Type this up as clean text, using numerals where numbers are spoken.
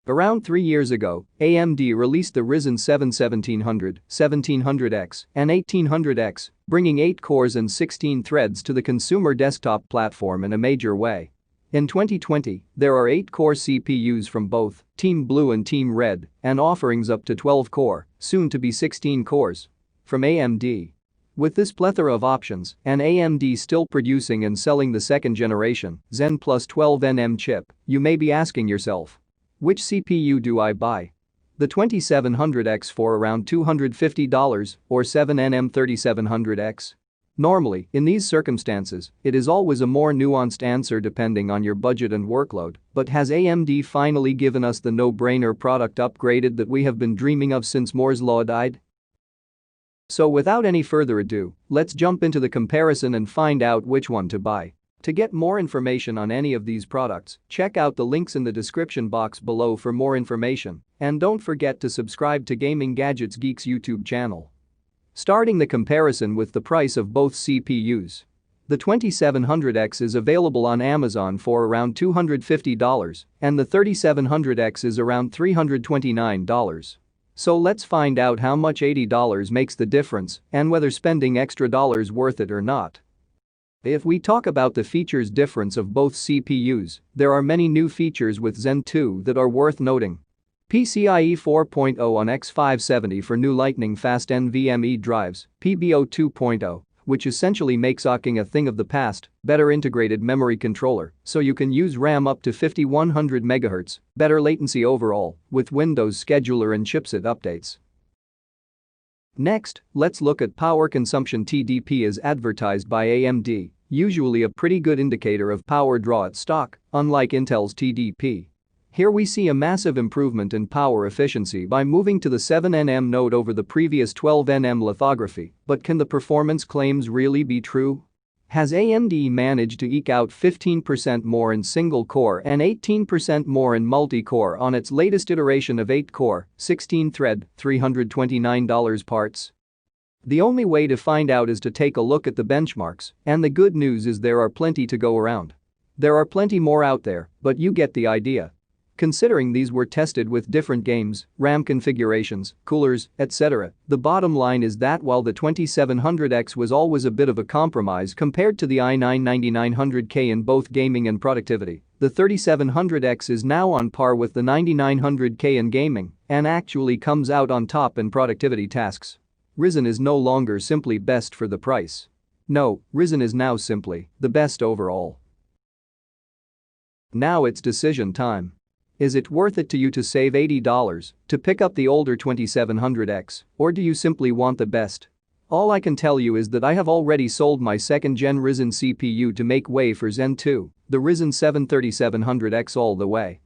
Around 3 years ago, AMD released the Ryzen 7 1700, 1700X, and 1800X, bringing 8 cores and 16 threads to the consumer desktop platform in a major way. In 2020, there are 8-core CPUs from both Team Blue and Team Red, and offerings up to 12-core, soon to be 16 cores. From AMD. With this plethora of options, and AMD still producing and selling the second generation Zen Plus 12nm chip, you may be asking yourself, which CPU do I buy? The 2700X for around $250 or 7nm 3700X? Normally, in these circumstances, it is always a more nuanced answer depending on your budget and workload, but has AMD finally given us the no-brainer product upgraded that we have been dreaming of since Moore's Law died? So without any further ado, let's jump into the comparison and find out which one to buy. To get more information on any of these products, check out the links in the description box below for more information, and don't forget to subscribe to Gaming Gadgets Geeks YouTube channel. Starting the comparison with the price of both CPUs. The 2700X is available on Amazon for around $250 and the 3700X is around $329. So let's find out how much $80 makes the difference and whether spending extra dollars worth it or not. If we talk about the features difference of both CPUs, there are many new features with Zen 2 that are worth noting. PCIe 4.0 on X570 for new lightning-fast NVMe drives, PBO 2.0, which essentially makes docking a thing of the past, better integrated memory controller, so you can use RAM up to 5100 MHz, better latency overall, with Windows scheduler and chipset updates. Next, let's look at power consumption. TDP as advertised by AMD, usually a pretty good indicator of power draw at stock, unlike Intel's TDP. Here we see a massive improvement in power efficiency by moving to the 7nm node over the previous 12nm lithography, but can the performance claims really be true? Has AMD managed to eke out 15% more in single-core and 18% more in multi-core on its latest iteration of 8-core, 16-thread, $329 parts? The only way to find out is to take a look at the benchmarks, and the good news is there are plenty to go around. There are plenty more out there, but you get the idea. Considering these were tested with different games, RAM configurations, coolers, etc., the bottom line is that while the 2700X was always a bit of a compromise compared to the i9-9900K in both gaming and productivity, the 3700X is now on par with the 9900K in gaming and actually comes out on top in productivity tasks. Ryzen is no longer simply best for the price. No, Ryzen is now simply the best overall. Now it's decision time. Is it worth it to you to save $80 to pick up the older 2700X, or do you simply want the best? All I can tell you is that I have already sold my second-gen Ryzen CPU to make way for Zen 2, the Ryzen 7 3700X all the way.